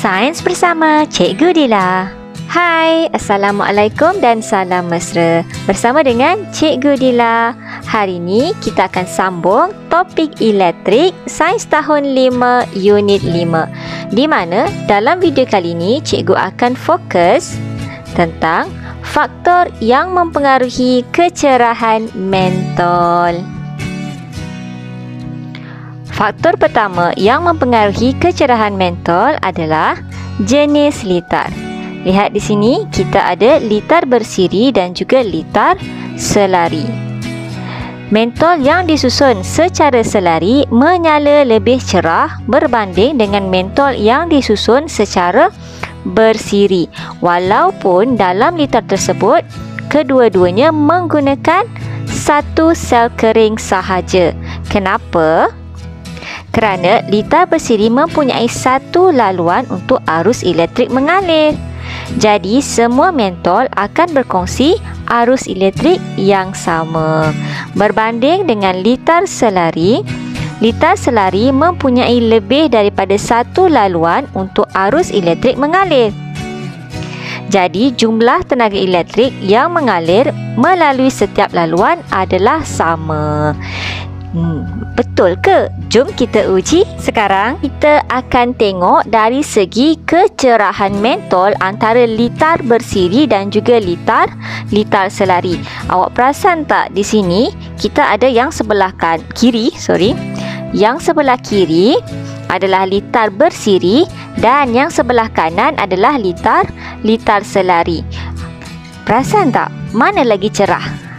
Sains bersama Cikgu Dila. Hai, Assalamualaikum dan salam mesra. Bersama dengan Cikgu Dila. Hari ini kita akan sambung topik elektrik Sains tahun 5 unit 5. Di mana dalam video kali ini Cikgu akan fokus tentang faktor yang mempengaruhi kecerahan mentol. Faktor pertama yang mempengaruhi kecerahan mentol adalah jenis litar. Lihat di sini kita ada litar bersiri dan juga litar selari. Mentol yang disusun secara selari menyala lebih cerah berbanding dengan mentol yang disusun secara bersiri. Walaupun dalam litar tersebut kedua-duanya menggunakan satu sel kering sahaja. Kenapa? Kerana litar bersiri mempunyai satu laluan untuk arus elektrik mengalir. Jadi semua mentol akan berkongsi arus elektrik yang sama. Berbanding dengan litar selari mempunyai lebih daripada satu laluan untuk arus elektrik mengalir. Jadi jumlah tenaga elektrik yang mengalir melalui setiap laluan adalah sama. Betul ke? Jom kita uji. Sekarang kita akan tengok dari segi kecerahan mentol antara litar bersiri dan juga litar selari. Awak perasan tak di sini kita ada yang sebelah kiri. Yang sebelah kiri adalah litar bersiri dan yang sebelah kanan adalah litar selari. Perasan tak? Mana lagi cerah?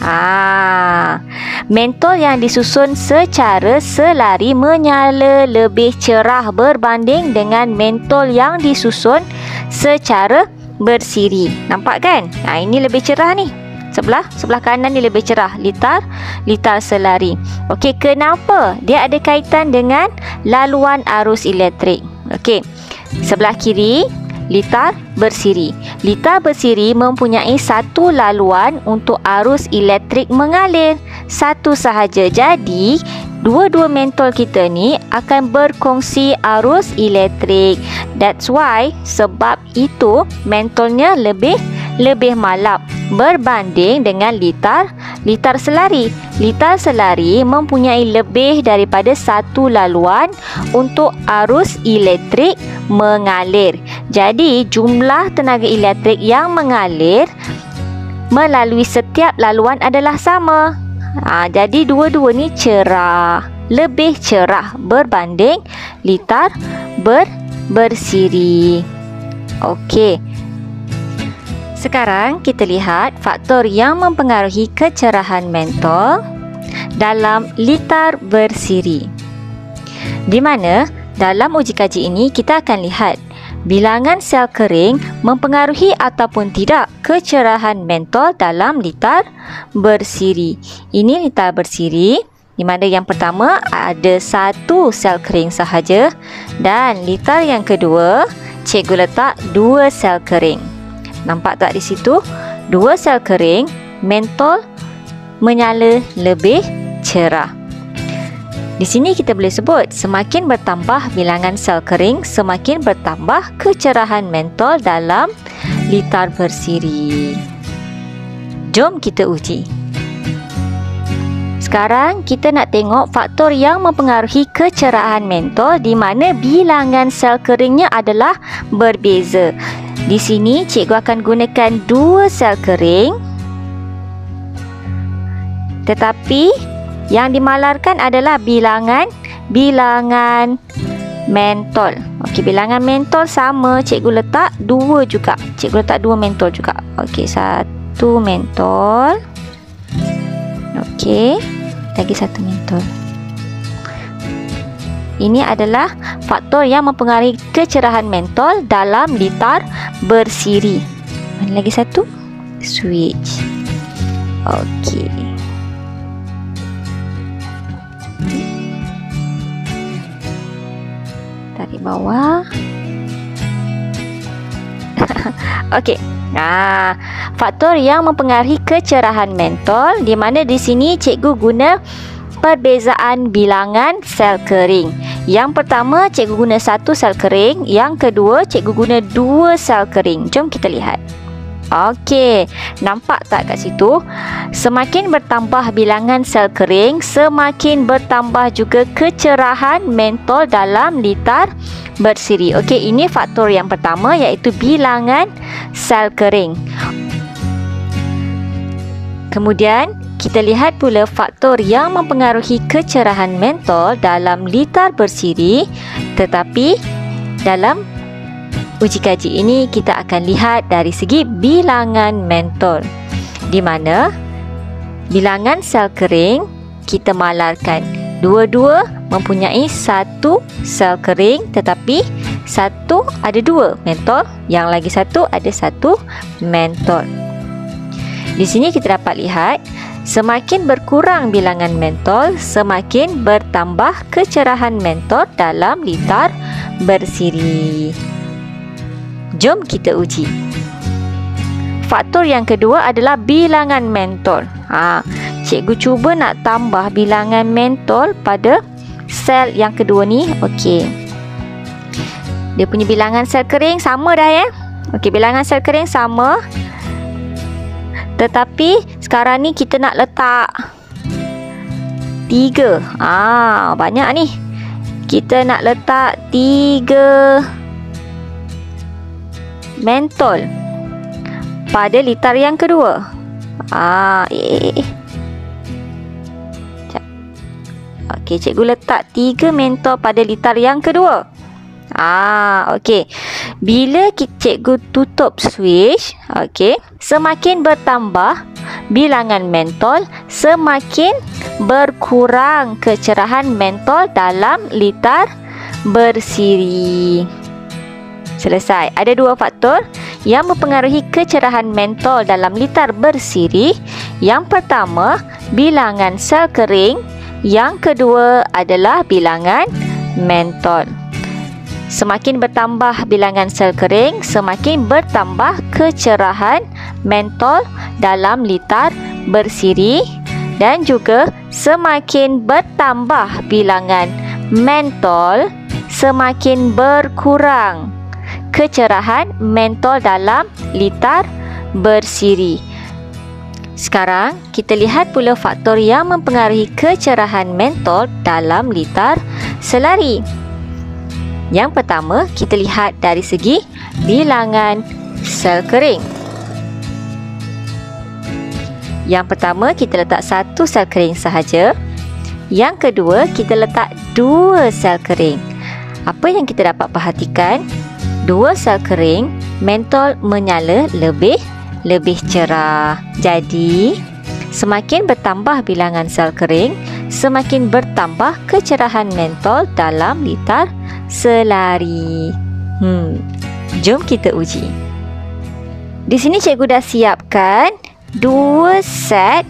Mentol yang disusun secara selari menyala lebih cerah berbanding dengan mentol yang disusun secara bersiri. Nampak kan? Ini lebih cerah ni. Sebelah kanan ni lebih cerah, litar selari. Okey, kenapa? Dia ada kaitan dengan laluan arus elektrik. Okey. Sebelah kiri litar bersiri. Litar bersiri mempunyai satu laluan untuk arus elektrik mengalir, satu sahaja. Jadi, dua-dua mentol kita ni akan berkongsi arus elektrik. That's why, sebab itu mentolnya lebih malap berbanding dengan litar selari. Litar selari mempunyai lebih daripada satu laluan untuk arus elektrik mengalir. Jadi jumlah tenaga elektrik yang mengalir melalui setiap laluan adalah sama. Jadi dua-dua ni cerah, lebih cerah berbanding litar bersiri. Okey. Sekarang kita lihat faktor yang mempengaruhi kecerahan mentol dalam litar bersiri. Di mana dalam uji kaji ini kita akan lihat bilangan sel kering mempengaruhi ataupun tidak kecerahan mentol dalam litar bersiri. Ini litar bersiri di mana yang pertama ada satu sel kering sahaja dan litar yang kedua cikgu letak dua sel kering. Nampak tak di situ? Dua sel kering, mentol menyala lebih cerah. Di sini kita boleh sebut semakin bertambah bilangan sel kering, semakin bertambah kecerahan mentol dalam litar bersiri. Jom kita uji. Sekarang kita nak tengok faktor yang mempengaruhi kecerahan mentol di mana bilangan sel keringnya adalah berbeza. Di sini cikgu akan gunakan dua sel kering, tetapi yang dimalarkan adalah bilangan mentol. Okey, bilangan mentol sama, cikgu letak dua juga. Cikgu letak dua mentol juga. Okey, satu mentol. Okey, lagi satu mentol. Ini adalah faktor yang mempengaruhi kecerahan mentol dalam litar bersiri. Mana lagi satu? Switch. Okey. Tarik bawah. Okey. Faktor yang mempengaruhi kecerahan mentol di mana di sini cikgu guna perbezaan bilangan sel kering. Yang pertama, cikgu guna 1 sel kering. Yang kedua, cikgu guna 2 sel kering. Jom kita lihat. Okey, nampak tak kat situ? Semakin bertambah bilangan sel kering, semakin bertambah juga kecerahan mentol dalam litar bersiri. Okey, ini faktor yang pertama, iaitu bilangan sel kering. Kemudian, kita lihat pula faktor yang mempengaruhi kecerahan mentol dalam litar bersiri, tetapi dalam uji kaji ini kita akan lihat dari segi bilangan mentol, di mana bilangan sel kering kita malarkan dua-dua mempunyai 1 sel kering, tetapi satu ada 2 mentol, yang lagi satu ada 1 mentol. Di sini kita dapat lihat semakin berkurang bilangan mentol, semakin bertambah kecerahan mentol dalam litar bersiri. Jom kita uji. Faktor yang kedua adalah bilangan mentol. Cikgu cuba nak tambah bilangan mentol pada sel yang kedua ni. Okey. Dia punya bilangan sel kering sama dah ya. Okey, bilangan sel kering sama. Tetapi sekarang ni kita nak letak 3. Banyak ni. Kita nak letak 3 mentol pada litar yang kedua. Okey, cikgu letak 3 mentol pada litar yang kedua. Okey. Bila cikgu tutup switch, okey, semakin bertambah bilangan mentol, semakin berkurang kecerahan mentol dalam litar bersiri. Selesai. Ada 2 faktor yang mempengaruhi kecerahan mentol dalam litar bersiri. Yang pertama, bilangan sel kering. Yang kedua adalah bilangan mentol. Semakin bertambah bilangan sel kering, semakin bertambah kecerahan mentol dalam litar bersiri, dan juga semakin bertambah bilangan mentol, semakin berkurang kecerahan mentol dalam litar bersiri. Sekarang kita lihat pula faktor yang mempengaruhi kecerahan mentol dalam litar selari. Yang pertama, kita lihat dari segi bilangan sel kering. Yang pertama, kita letak 1 sel kering sahaja. Yang kedua, kita letak 2 sel kering. Apa yang kita dapat perhatikan? 2 sel kering, mentol menyala lebih cerah. Jadi, semakin bertambah bilangan sel kering, semakin bertambah kecerahan mentol dalam litar selari. Jom kita uji. Di sini cikgu dah siapkan 2 set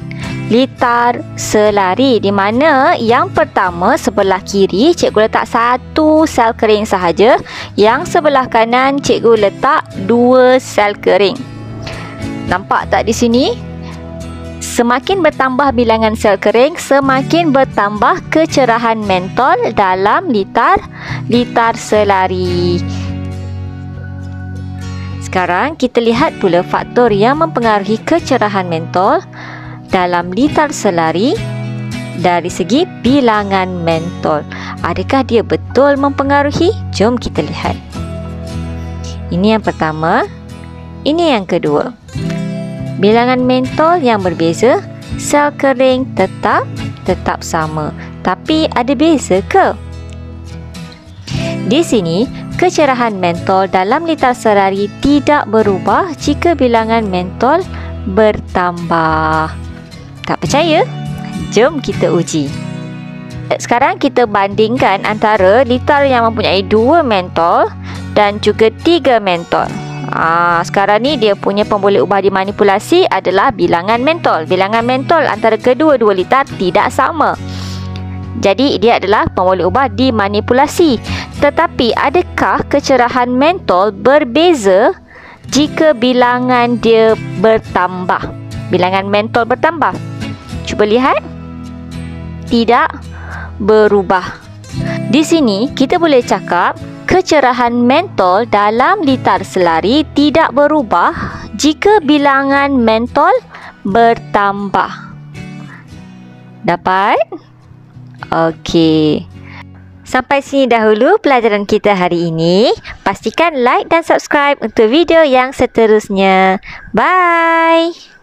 litar selari, di mana yang pertama sebelah kiri cikgu letak 1 sel kering sahaja, yang sebelah kanan cikgu letak 2 sel kering. Nampak tak di sini? Semakin bertambah bilangan sel kering, semakin bertambah kecerahan mentol dalam litar selari. Sekarang kita lihat pula faktor yang mempengaruhi kecerahan mentol dalam litar selari dari segi bilangan mentol. Adakah dia betul mempengaruhi? Jom kita lihat. Ini yang pertama, ini yang kedua. Bilangan mentol yang berbeza, sel kering tetap sama. Tapi ada beza ke? Di sini, kecerahan mentol dalam litar selari tidak berubah jika bilangan mentol bertambah. Tak percaya? Jom kita uji. Sekarang kita bandingkan antara litar yang mempunyai 2 mentol dan juga 3 mentol. Sekarang ni dia punya pemboleh ubah dimanipulasi adalah bilangan mentol. Bilangan mentol antara kedua-dua litar tidak sama. Jadi dia adalah pemboleh ubah dimanipulasi. Tetapi adakah kecerahan mentol berbeza jika bilangan dia bertambah? Bilangan mentol bertambah. Cuba lihat. Tidak berubah. Di sini kita boleh cakap kecerahan mentol dalam litar selari tidak berubah jika bilangan mentol bertambah. Dapat? Okey. Sampai sini dahulu pelajaran kita hari ini. Pastikan like dan subscribe untuk video yang seterusnya. Bye!